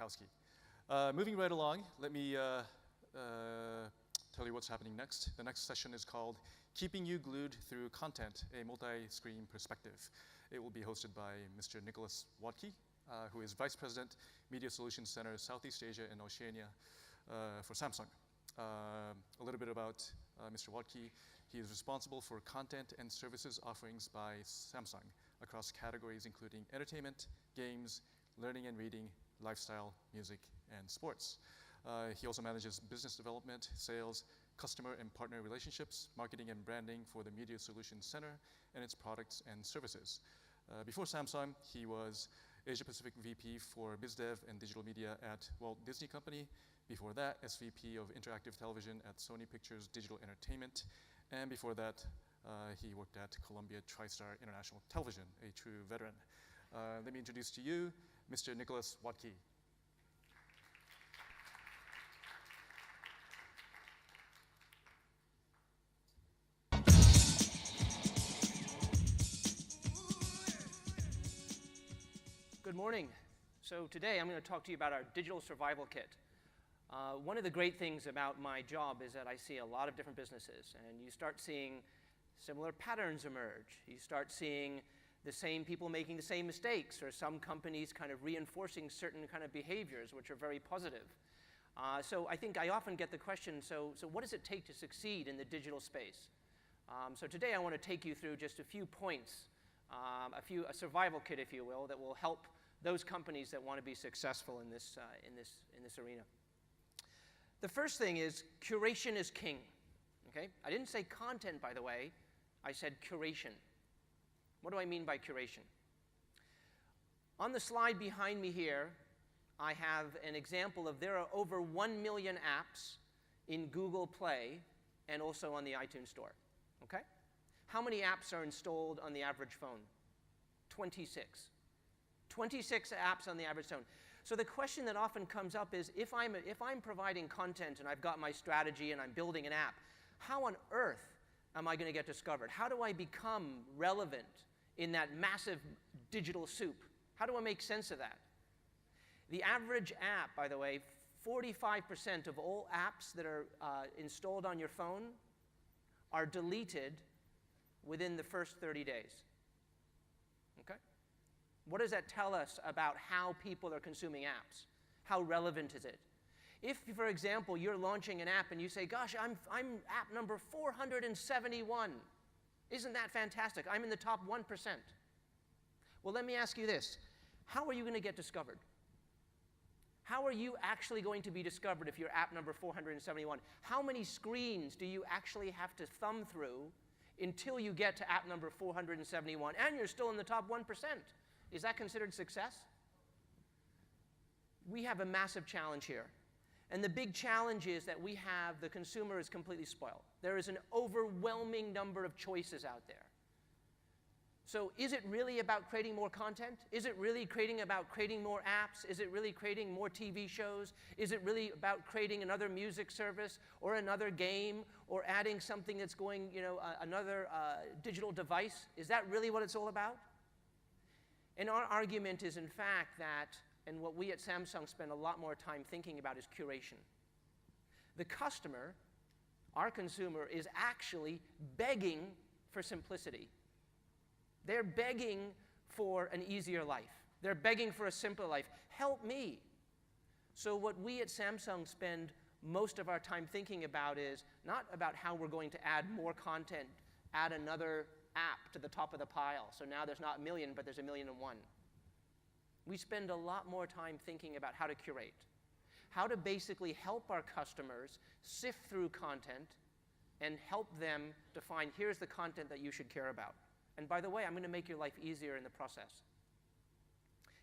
Wodtke. Moving right along, let me tell you what's happening next. The next session is called Keeping You Glued Through Content, a Multi-Screen Perspective. It will be hosted by Mr. Nicholas Wodtke, who is Vice President, Media Solutions Center, Southeast Asia and Oceania for Samsung. A little bit about Mr. Wodtke. He is responsible for content and services offerings by Samsung across categories including entertainment, games, learning and reading, lifestyle, music, and sports. He also manages business development, sales, customer and partner relationships, marketing and branding for the Media Solutions Center and its products and services. Before Samsung, he was Asia Pacific VP for BizDev and Digital Media at Walt Disney Company. Before that, SVP of Interactive Television at Sony Pictures Digital Entertainment. And before that, he worked at Columbia TriStar International Television, a true veteran. Let me introduce to you Mr. Nicholas Wodtke. Good morning. So today I'm going to talk to you about our digital survival kit. One of the great things about my job is that I see a lot of different businesses, and you start seeing similar patterns emerge. You start seeing the same people making the same mistakes, or some companies kind of reinforcing certain kind of behaviors which are very positive. So I think I often get the question, so what does it take to succeed in the digital space? So today I want to take you through just a few points, a survival kit, if you will, that will help those companies that want to be successful in this arena. The first thing is curation is king. Okay? I didn't say content, by the way. I said curation. What do I mean by curation? On the slide behind me here, I have an example of there are over 1 million apps in Google Play and also on the iTunes Store. Okay? How many apps are installed on the average phone? 26. 26 apps on the average phone. So the question that often comes up is, if I'm providing content and I've got my strategy and I'm building an app, how on earth am I going to get discovered? How do I become relevant in that massive digital soup? How do I make sense of that? The average app, by the way, 45% of all apps that are installed on your phone are deleted within the first 30 days. Okay? What does that tell us about how people are consuming apps? How relevant is it? If, for example, you're launching an app and you say, gosh, I'm app number 471. Isn't that fantastic? I'm in the top 1%. Well, let me ask you this. How are you going to get discovered? How are you actually going to be discovered if you're app number 471? How many screens do you actually have to thumb through until you get to app number 471 and you're still in the top 1%? Is that considered success? We have a massive challenge here. And the big challenge is that the consumer is completely spoiled. There is an overwhelming number of choices out there. So is it really about creating more content? Is it really about creating more apps? Is it really creating more TV shows? Is it really about creating another music service or another game or adding something that's going, another digital device? Is that really what it's all about? And our argument is, in fact, that, and what we at Samsung spend a lot more time thinking about, is curation. The customer, our consumer, is actually begging for simplicity. They're begging for an easier life. They're begging for a simpler life. Help me. So what we at Samsung spend most of our time thinking about is not about how we're going to add more content, add another app to the top of the pile. So now there's not 1 million, but there's 1,000,001. We spend a lot more time thinking about how to curate, how to basically help our customers sift through content and help them define, here's the content that you should care about. And by the way, I'm going to make your life easier in the process.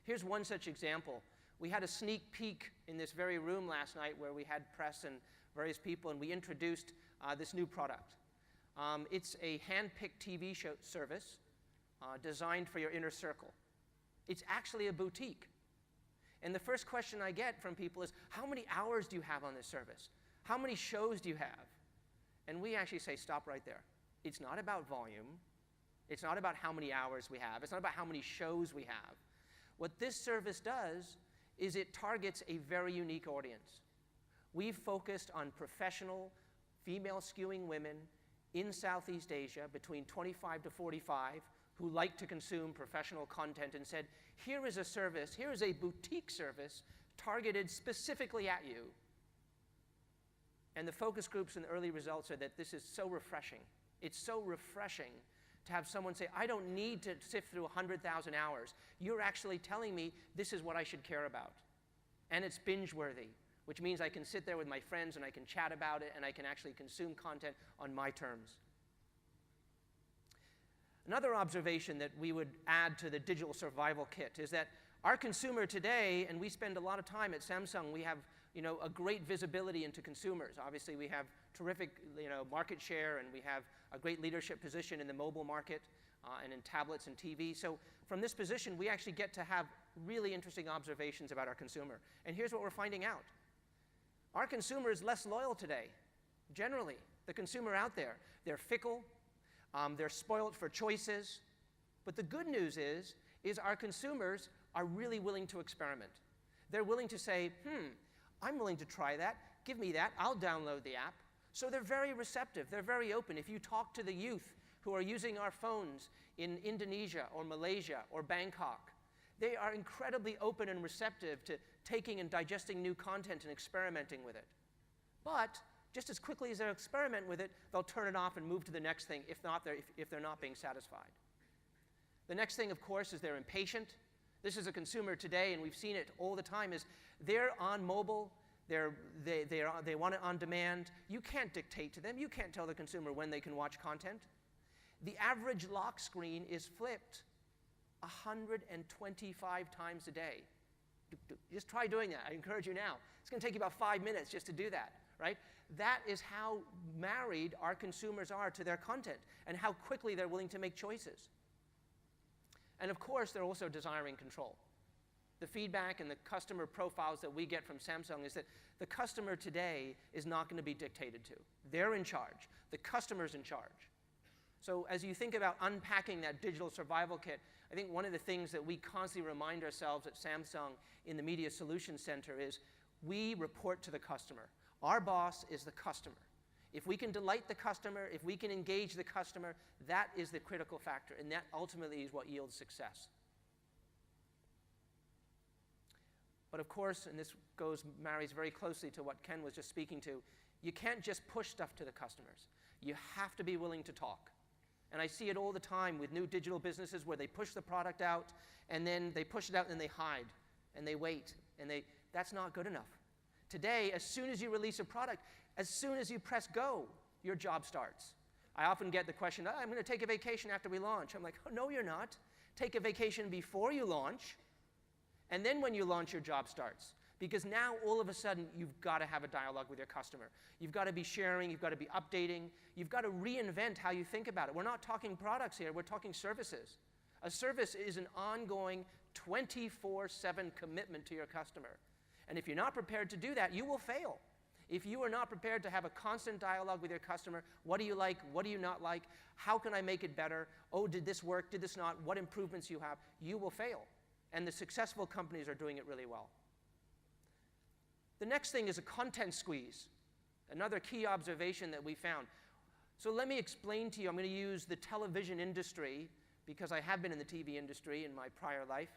Here's one such example. We had a sneak peek in this very room last night where we had press and various people, and we introduced this new product. It's a hand-picked TV show service designed for your inner circle. It's actually a boutique. And the first question I get from people is, how many hours do you have on this service? How many shows do you have? And we actually say, stop right there. It's not about volume. It's not about how many hours we have. It's not about how many shows we have. What this service does is it targets a very unique audience. We've focused on professional, female-skewing women in Southeast Asia between 25 to 45 who like to consume professional content and said, here is a service, here is a boutique service targeted specifically at you. And the focus groups and the early results are that this is so refreshing. It's so refreshing to have someone say, I don't need to sift through 100,000 hours. You're actually telling me this is what I should care about. And it's binge-worthy, which means I can sit there with my friends and I can chat about it and I can actually consume content on my terms. Another observation that we would add to the digital survival kit is that our consumer today, and we spend a lot of time at Samsung, we have a great visibility into consumers. Obviously, we have terrific market share, and we have a great leadership position in the mobile market and in tablets and TV. So from this position, we actually get to have really interesting observations about our consumer. And here's what we're finding out. Our consumer is less loyal today, generally. The consumer out there, they're fickle, they're spoiled for choices. But the good news is our consumers are really willing to experiment. They're willing to say, I'm willing to try that. Give me that. I'll download the app. So they're very receptive. They're very open. If you talk to the youth who are using our phones in Indonesia or Malaysia or Bangkok, they are incredibly open and receptive to taking and digesting new content and experimenting with it. But just as quickly as they experiment with it, they'll turn it off and move to the next thing if they're not being satisfied. The next thing, of course, is they're impatient. This is a consumer today, and we've seen it all the time, is they're on mobile, they want it on demand. You can't dictate to them. You can't tell the consumer when they can watch content. The average lock screen is flipped 125 times a day. Just try doing that. I encourage you now. It's going to take you about 5 minutes just to do that, right? That is how married our consumers are to their content and how quickly they're willing to make choices. And of course, they're also desiring control. The feedback and the customer profiles that we get from Samsung is that the customer today is not going to be dictated to. They're in charge. The customer's in charge. So as you think about unpacking that digital survival kit, I think one of the things that we constantly remind ourselves at Samsung in the Media Solutions Center is we report to the customer. Our boss is the customer. If we can delight the customer, if we can engage the customer, that is the critical factor, and that ultimately is what yields success. But of course, and this marries very closely to what Ken was just speaking to, you can't just push stuff to the customers. You have to be willing to talk. And I see it all the time with new digital businesses where they push the product out, and then they push it out and they hide, and they wait, and that's not good enough. Today, as soon as you release a product, as soon as you press go, your job starts. I often get the question, I'm going to take a vacation after we launch. I'm like, oh, no, you're not. Take a vacation before you launch, and then when you launch, your job starts. Because now, all of a sudden, you've got to have a dialogue with your customer. You've got to be sharing. You've got to be updating. You've got to reinvent how you think about it. We're not talking products here. We're talking services. A service is an ongoing 24/7 commitment to your customer. And if you're not prepared to do that, you will fail. If you are not prepared to have a constant dialogue with your customer, what do you like? What do you not like? How can I make it better? Oh, did this work? Did this not? What improvements you have? You will fail. And the successful companies are doing it really well. The next thing is a content squeeze, another key observation that we found. So let me explain to you. I'm going to use the television industry because I have been in the TV industry in my prior life.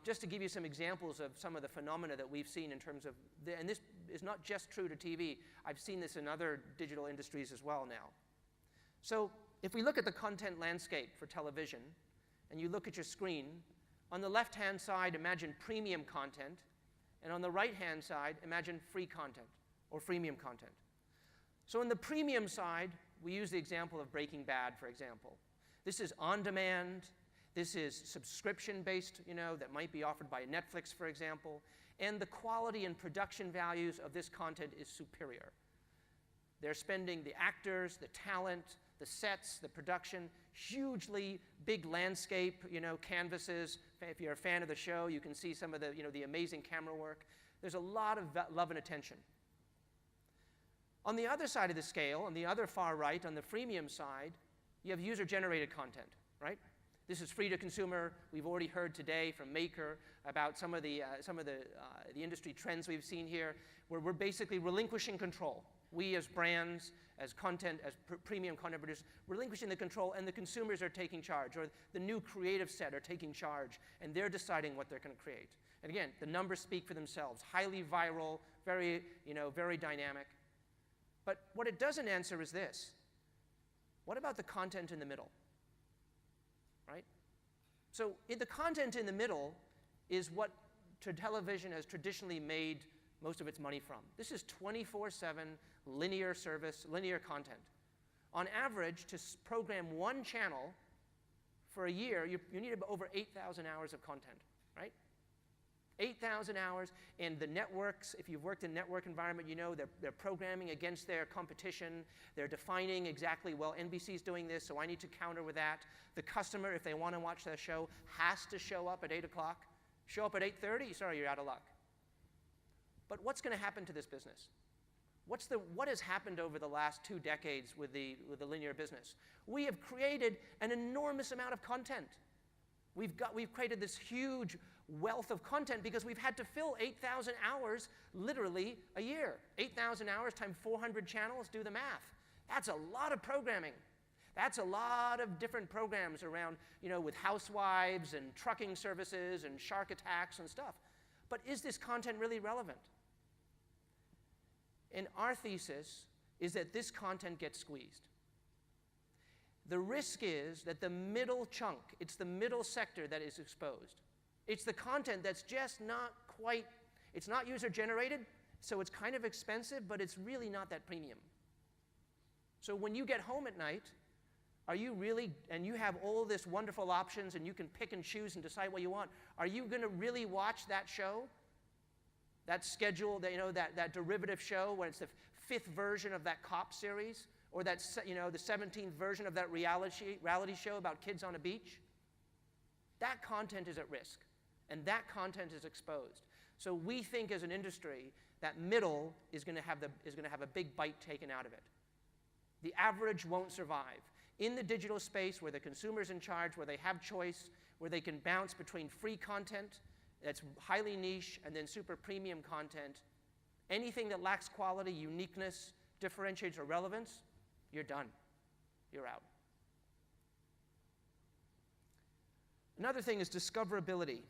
Just to give you some examples of some of the phenomena that we've seen in terms of, and this is not just true to TV. I've seen this in other digital industries as well now. So if we look at the content landscape for television, and you look at your screen, on the left-hand side, imagine premium content, and on the right-hand side, imagine free content or freemium content. So on the premium side, we use the example of Breaking Bad, for example. This is on demand. This is subscription-based, that might be offered by Netflix, for example. And the quality and production values of this content is superior. They're spending the actors, the talent, the sets, the production, hugely big landscape, canvases. If you're a fan of the show, you can see some of the amazing camera work. There's a lot of love and attention. On the other side of the scale, on the other far right, on the freemium side, you have user-generated content, right? This is free to consumer. We've already heard today from Maker about some of the industry trends we've seen here, where we're basically relinquishing control. We as brands, as content, as premium content producers, relinquishing the control, and the consumers are taking charge, or the new creative set are taking charge, and they're deciding what they're going to create. And again, the numbers speak for themselves. Highly viral, very dynamic. But what it doesn't answer is this. What about the content in the middle? Right? So the content in the middle is what television has traditionally made most of its money from. This is 24/7 linear service, linear content. On average, to program one channel for a year, you need over 8,000 hours of content, right? 8,000 hours, and the networks, if you've worked in a network environment, you know they're programming against their competition. They're defining exactly, well, NBC's doing this, so I need to counter with that. The customer, if they want to watch their show, has to show up at 8 o'clock. Show up at 8:30, sorry, you're out of luck. But what's going to happen to this business? What has happened over the last 2 decades with the linear business? We have created an enormous amount of content. We've created this huge wealth of content because we've had to fill 8,000 hours literally a year. 8,000 hours times 400 channels, do the math. That's a lot of programming. That's a lot of different programs around, with housewives and trucking services and shark attacks and stuff. But is this content really relevant? And our thesis is that this content gets squeezed. The risk is that the middle chunk, it's the middle sector that is exposed. It's the content that's just not quite, it's not user-generated, so it's kind of expensive, but it's really not that premium. So when you get home at night, are you really, and you have all this wonderful options and you can pick and choose and decide what you want, are you going to really watch that show? That schedule, that derivative show when it's the 5th version of that cop series, or that the 17th version of that reality show about kids on a beach? That content is at risk, and that content is exposed. So we think as an industry that middle is going to have a big bite taken out of it. The average won't survive. In the digital space where the consumer's in charge, where they have choice, where they can bounce between free content that's highly niche and then super premium content, anything that lacks quality, uniqueness, differentiates, or relevance, you're done. You're out. Another thing is discoverability.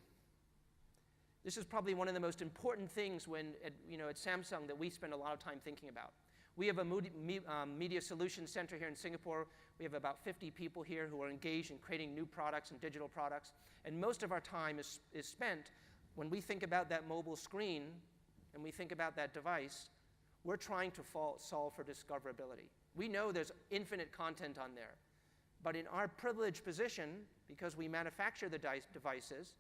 This is probably one of the most important things at Samsung that we spend a lot of time thinking about. We have a media solutions center here in Singapore. We have about 50 people here who are engaged in creating new products and digital products. And most of our time is spent when we think about that mobile screen and we think about that device, we're trying to solve for discoverability. We know there's infinite content on there. But in our privileged position, because we manufacture the devices,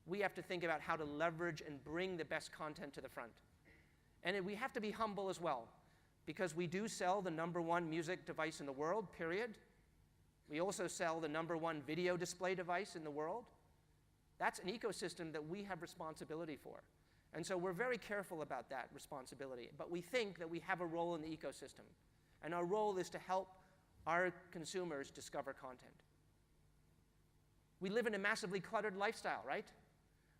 we have to think about how to leverage and bring the best content to the front. And we have to be humble as well, because we do sell the #1 music device in the world, period. We also sell the #1 video display device in the world. That's an ecosystem that we have responsibility for. And so we're very careful about that responsibility. But we think that we have a role in the ecosystem. And our role is to help our consumers discover content. We live in a massively cluttered lifestyle, right?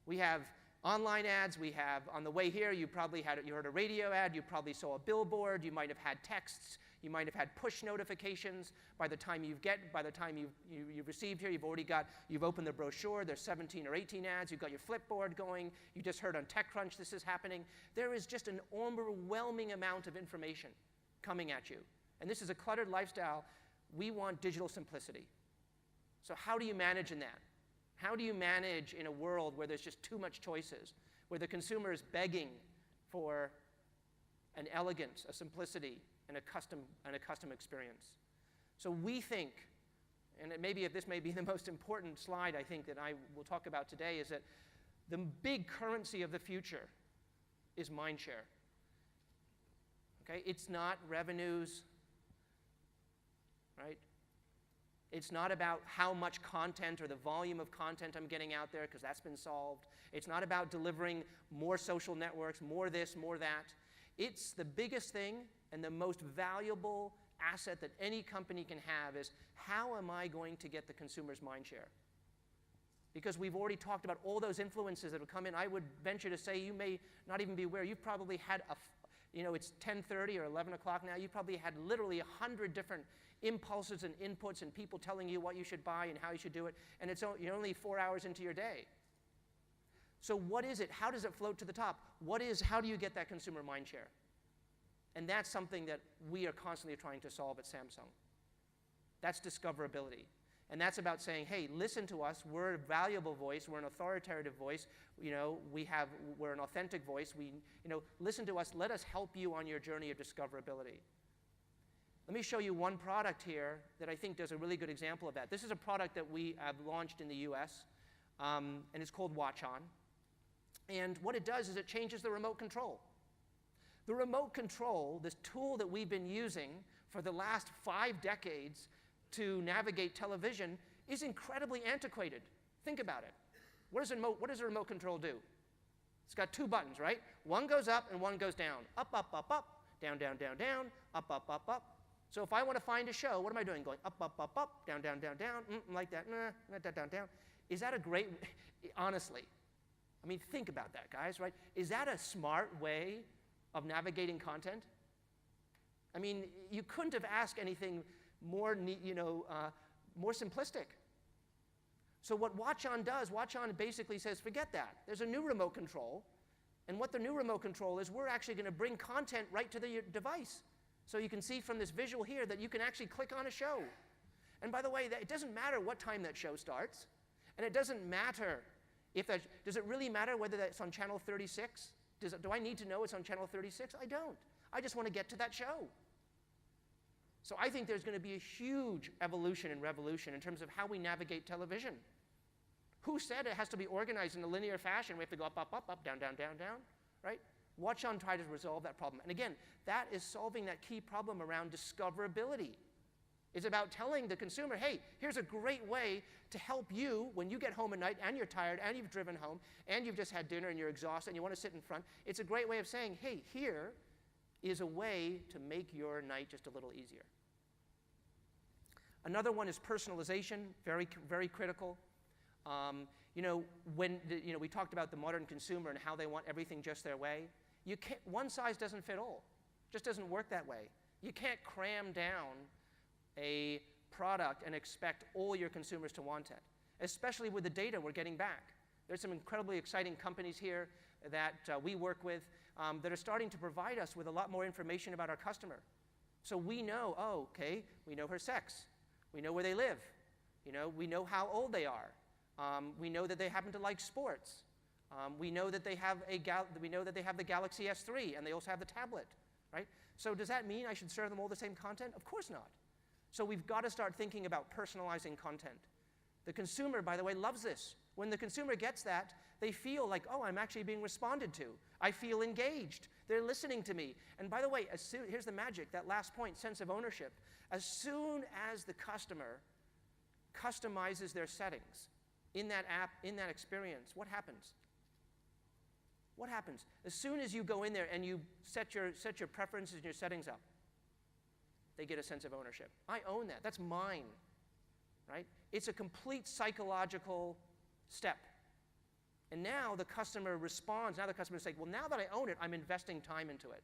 We have online ads. We have, on the way here, you heard a radio ad. You probably saw a billboard. You might have had texts. You might have had push notifications. By the time you've received here, you've opened the brochure. There's 17 or 18 ads. You've got your Flipboard going. You just heard on TechCrunch this is happening. There is just an overwhelming amount of information coming at you. And this is a cluttered lifestyle. We want digital simplicity. So how do you manage in that? How do you manage in a world where there's just too much choices, where the consumer is begging for an elegance, a simplicity, and a custom experience? So we think, and this may be the most important slide I think that I will talk about today, is that the big currency of the future is mind share. Okay? It's not revenues, right? It's not about how much content or the volume of content I'm getting out there, because that's been solved. It's not about delivering more social networks, more this, more that. It's the biggest thing and the most valuable asset that any company can have is, how am I going to get the consumer's mind share? Because we've already talked about all those influences that have come in. I would venture to say you may not even be aware. You've probably had it's 10:30 or 11 o'clock now. You've probably had literally 100 different impulses and inputs and people telling you what you should buy and how you should do it. And you're only 4 hours into your day. So what is it? How does it float to the top? How do you get that consumer mind share? And that's something that we are constantly trying to solve at Samsung. That's discoverability. And that's about saying, hey, listen to us. We're a valuable voice. We're an authoritative voice. We're an authentic voice. Listen to us. Let us help you on your journey of discoverability. Let me show you one product here that I think does a really good example of that. This is a product that we have launched in the US, and it's called Watch On. And what it does is it changes the remote control. The remote control, this tool that we've been using for the last 5 decades to navigate television, is incredibly antiquated. Think about it. What does a remote control do? It's got 2 buttons, right? One goes up and one goes down. Up, up, up, up, down, down, down, down, up, up, up, up. So if I want to find a show, what am I doing? Going up, up, up, up, down, down, down, down, like that, down, down, down. Is that a great, honestly, I mean, think about that, guys, right? Is that a smart way of navigating content? I mean, you couldn't have asked anything more simplistic. So what Watch On does, Watch On basically says, forget that. There's a new remote control. And what the new remote control is, we're actually going to bring content right to the device. So you can see from this visual here that you can actually click on a show. And by the way, it doesn't matter what time that show starts. And it doesn't matter does it really matter whether that's on channel 36? Do I need to know it's on channel 36? I don't. I just want to get to that show. So I think there's going to be a huge evolution and revolution in terms of how we navigate television. Who said it has to be organized in a linear fashion? We have to go up, up, up, up, down, down, down, down, right? Watch On try to resolve that problem. And again, that is solving that key problem around discoverability. It's about telling the consumer, hey, here's a great way to help you when you get home at night and you're tired and you've driven home and you've just had dinner and you're exhausted and you want to sit in front. It's a great way of saying, hey, here is a way to make your night just a little easier. Another one is personalization, very, very critical. We talked about the modern consumer and how they want everything just their way. One size doesn't fit all. It just doesn't work that way. You can't cram down a product and expect all your consumers to want it, especially with the data we're getting back. There's some incredibly exciting companies here that we work with that are starting to provide us with a lot more information about our customer. So we know, we know her sex. We know where they live. We know how old they are. We know that they happen to like sports. We know that they have the Galaxy S3 and they also have the tablet, right? So does that mean I should serve them all the same content? Of course not. So we've got to start thinking about personalizing content. The consumer, by the way, loves this. When the consumer gets that, they feel like, oh, I'm actually being responded to. I feel engaged. They're listening to me. And by the way, here's the magic, that last point, sense of ownership. As soon as the customer customizes their settings in that app, in that experience, what happens? What happens? As soon as you go in there and you set your preferences and your settings up, they get a sense of ownership. I own that. That's mine, right? It's a complete psychological step. And now the customer responds. Now the customer is saying, well, now that I own it, I'm investing time into it,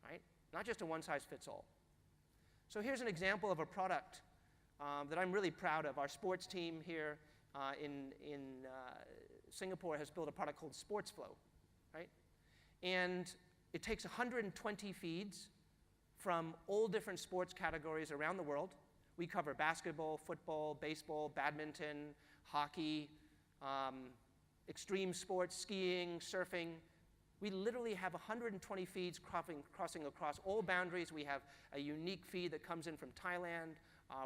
right? Not just a one-size-fits-all. So here's an example of a product that I'm really proud of. Our sports team here in Singapore has built a product called SportsFlow, right? And it takes 120 feeds from all different sports categories around the world. We cover basketball, football, baseball, badminton, hockey, extreme sports, skiing, surfing. We literally have 120 feeds crossing across all boundaries. We have a unique feed that comes in from Thailand.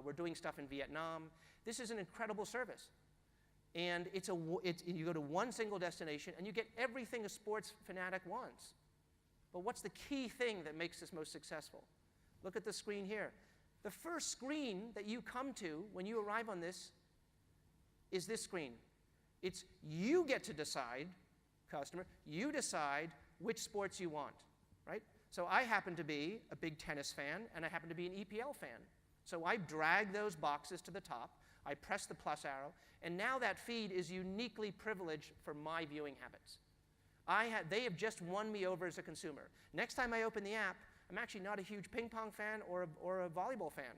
We're doing stuff in Vietnam. This is an incredible service. And you go to one single destination and you get everything a sports fanatic wants. But what's the key thing that makes this most successful? Look at the screen here. The first screen that you come to when you arrive on this is this screen. It's you get to decide, customer, you decide which sports you want, right? So I happen to be a big tennis fan, and I happen to be an EPL fan. So I drag those boxes to the top, I press the plus arrow, and now that feed is uniquely privileged for my viewing habits. They have just won me over as a consumer. Next time I open the app, I'm actually not a huge ping pong fan or a volleyball fan,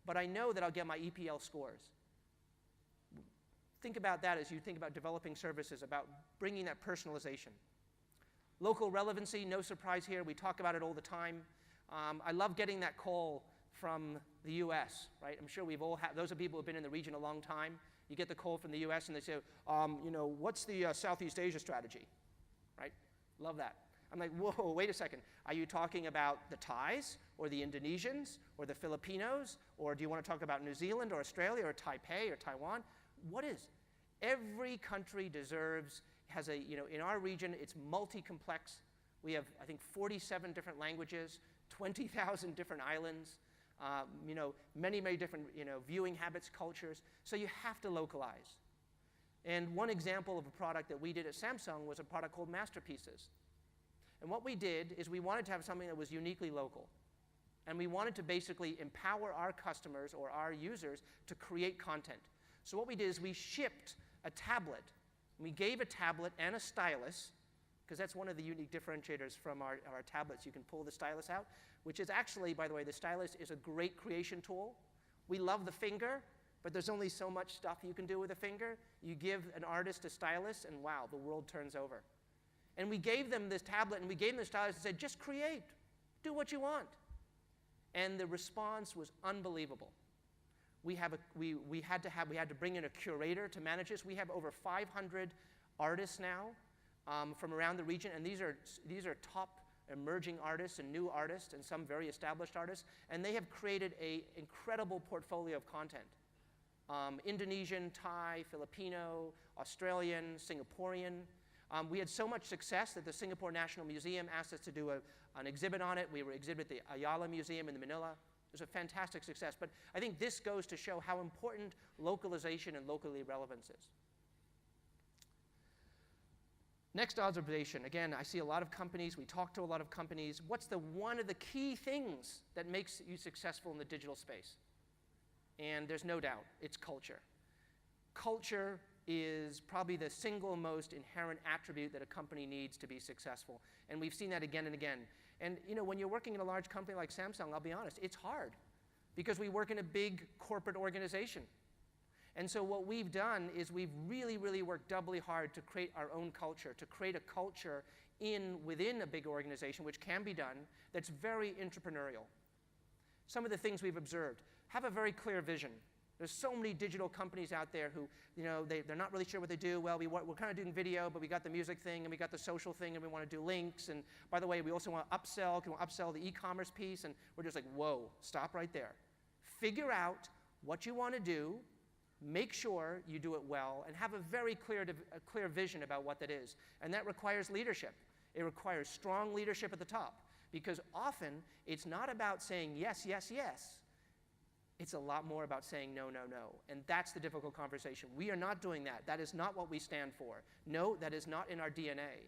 but I know that I'll get my EPL scores. Think about that as you think about developing services, about bringing that personalization. Local relevancy, no surprise here. We talk about it all the time. I love getting that call from the US, right? I'm sure we've all had, those are people who have been in the region a long time. You get the call from the US and they say, what's the Southeast Asia strategy, right? Love that. I'm like, whoa, wait a second. Are you talking about the Thais or the Indonesians or the Filipinos? Or do you want to talk about New Zealand or Australia or Taipei or Taiwan? What is? Every country deserves, in our region, it's multi-complex. We have, I think, 47 different languages, 20,000 different islands, many, many different, viewing habits, cultures. So you have to localize. And one example of a product that we did at Samsung was a product called Masterpieces. And what we did is we wanted to have something that was uniquely local. And we wanted to basically empower our customers or our users to create content. So what we did is we shipped a tablet. We gave a tablet and a stylus, because that's one of the unique differentiators from our tablets. You can pull the stylus out, which is actually, by the way, the stylus is a great creation tool. We love the finger, but there's only so much stuff you can do with a finger. You give an artist a stylus, and wow, the world turns over. And we gave them this tablet, and we gave them the stylus and said, just create. Do what you want. And the response was unbelievable. We had to bring in a curator to manage this. We have over 500 artists now from around the region, and these are top emerging artists and new artists and some very established artists, and they have created an incredible portfolio of content. Indonesian, Thai, Filipino, Australian, Singaporean. We had so much success that the Singapore National Museum asked us to do an exhibit on it. We were exhibit at the Ayala Museum in Manila. It was a fantastic success. But I think this goes to show how important localization and locally relevance is. Next observation. Again, I see a lot of companies. We talk to a lot of companies. What's one of the key things that makes you successful in the digital space? And there's no doubt, it's culture. Culture is probably the single most inherent attribute that a company needs to be successful. And we've seen that again and again. And when you're working in a large company like Samsung, I'll be honest, it's hard because we work in a big corporate organization. And so what we've done is we've really, really worked doubly hard to create our own culture, to create a culture within a big organization, which can be done, that's very entrepreneurial. Some of the things we've observed: have a very clear vision. There's so many digital companies out there who, they're not really sure what they do. Well, we're kind of doing video, but we got the music thing, and we got the social thing, and we want to do links. And by the way, we also want to upsell. Can we upsell the e-commerce piece? And we're just like, whoa, stop right there. Figure out what you want to do. Make sure you do it well, and have a very clear vision about what that is. And that requires leadership. It requires strong leadership at the top, because often it's not about saying yes, yes, yes. It's a lot more about saying no, no, no. And that's the difficult conversation. We are not doing that. That is not what we stand for. No, that is not in our DNA.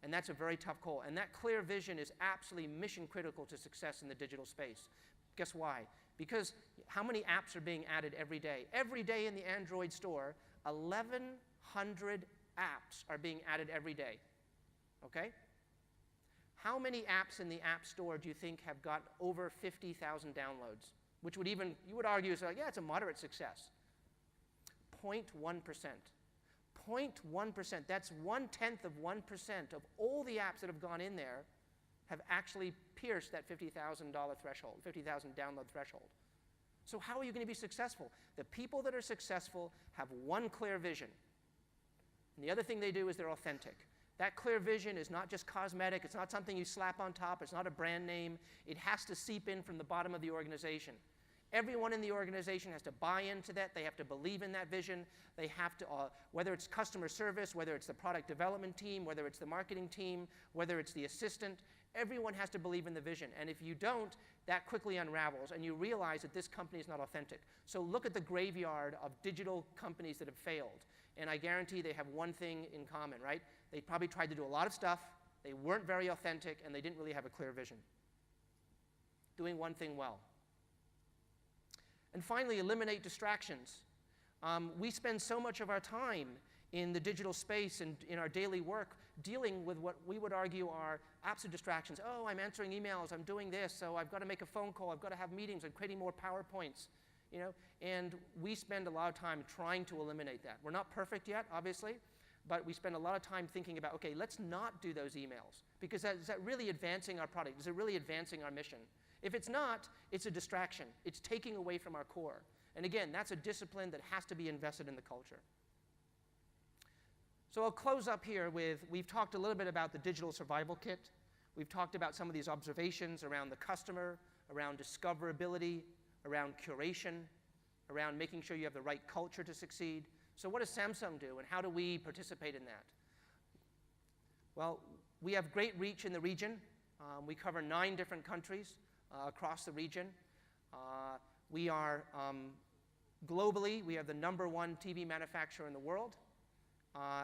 And that's a very tough call. And that clear vision is absolutely mission critical to success in the digital space. Guess why? Because how many apps are being added every day? Every day in the Android store, 1,100 apps are being added every day. Okay? How many apps in the App Store do you think have got over 50,000 downloads? Which would you would argue is like, yeah, it's a moderate success. 0.1%. 0.1%, that's 1/10 of 1% of all the apps that have gone in there have actually pierced that $50,000 threshold, 50,000 download threshold. So how are you going to be successful? The people that are successful have one clear vision. And the other thing they do is they're authentic. That clear vision is not just cosmetic. It's not something you slap on top. It's not a brand name. It has to seep in from the bottom of the organization. Everyone in the organization has to buy into that. They have to believe in that vision. They have to, whether it's customer service, whether it's the product development team, whether it's the marketing team, whether it's the assistant, everyone has to believe in the vision. And if you don't, that quickly unravels, and you realize that this company is not authentic. So look at the graveyard of digital companies that have failed. And I guarantee they have one thing in common, right? They probably tried to do a lot of stuff, they weren't very authentic, and they didn't really have a clear vision. Doing one thing well. And finally, eliminate distractions. We spend so much of our time in the digital space and in our daily work dealing with what we would argue are absolute distractions. Oh, I'm answering emails, I'm doing this, so I've got to make a phone call, I've got to have meetings, I'm creating more PowerPoints, you know? And we spend a lot of time trying to eliminate that. We're not perfect yet, obviously, but we spend a lot of time thinking about, okay, let's not do those emails, because is that really advancing our product? Is it really advancing our mission? If it's not, it's a distraction. It's taking away from our core. And again, that's a discipline that has to be invested in the culture. So I'll close up here with, we've talked a little bit about the digital survival kit. We've talked about some of these observations around the customer, around discoverability, around curation, around making sure you have the right culture to succeed. So what does Samsung do, and how do we participate in that? Well, we have great reach in the region. We cover 9 different countries across the region. We are, globally, we are the #1 TV manufacturer in the world.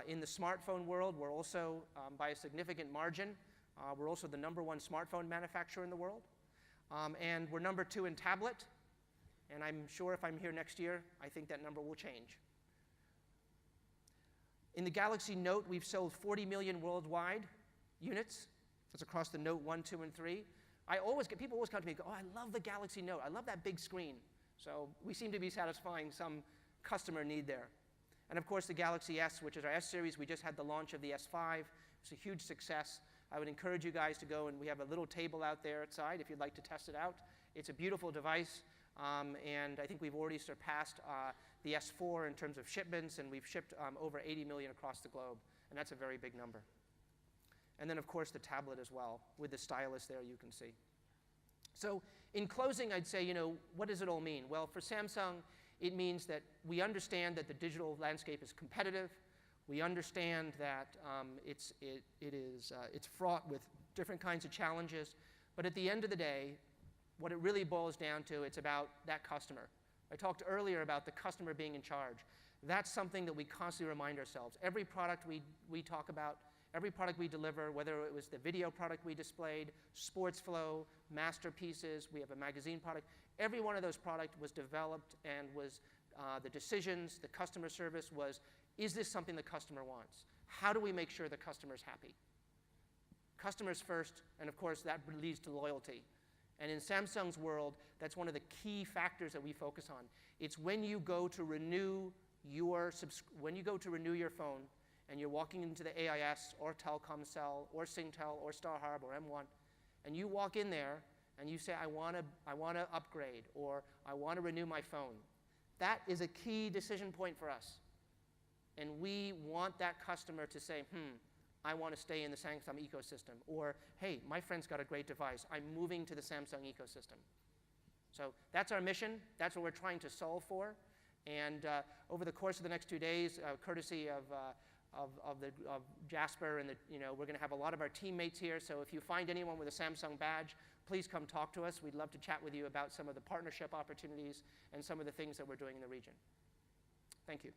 In the smartphone world, we're also, by a significant margin, we're also the #1 smartphone manufacturer in the world. And we're #2 in tablet. And I'm sure if I'm here next year, I think that number will change. In the Galaxy Note, we've sold 40 million worldwide units. That's across the Note 1, 2, and 3. People always come to me and go, oh, I love the Galaxy Note. I love that big screen. So we seem to be satisfying some customer need there. And of course, the Galaxy S, which is our S series, we just had the launch of the S5. It's a huge success. I would encourage you guys to go, and we have a little table out there outside if you'd like to test it out. It's a beautiful device, and I think we've already surpassed the S4 in terms of shipments, and we've shipped over 80 million across the globe, and that's a very big number. And then, of course, the tablet as well, with the stylus there you can see. So in closing, I'd say, what does it all mean? Well, for Samsung, it means that we understand that the digital landscape is competitive. We understand that it's fraught with different kinds of challenges. But at the end of the day, what it really boils down to, it's about that customer. I talked earlier about the customer being in charge. That's something that we constantly remind ourselves. Every product we talk about, every product we deliver, whether it was the video product we displayed, Sports Flow, Masterpieces, we have a magazine product, every one of those products was developed and was the decisions, the customer service was, is this something the customer wants? How do we make sure the customer's happy? Customers first, and of course that leads to loyalty. And in Samsung's world, that's one of the key factors that we focus on. It's when you go to renew your phone, and you're walking into the AIS or Telkomsel or Singtel or StarHub or M1, and you walk in there and you say, I want to upgrade, or I want to renew my phone. That is a key decision point for us. And we want that customer to say, I want to stay in the Samsung ecosystem, or hey, my friend's got a great device, I'm moving to the Samsung ecosystem. So that's our mission, that's what we're trying to solve for. And over the course of the next 2 days, courtesy of Jasper, and we're going to have a lot of our teammates here. So if you find anyone with a Samsung badge, please come talk to us. We'd love to chat with you about some of the partnership opportunities and some of the things that we're doing in the region. Thank you.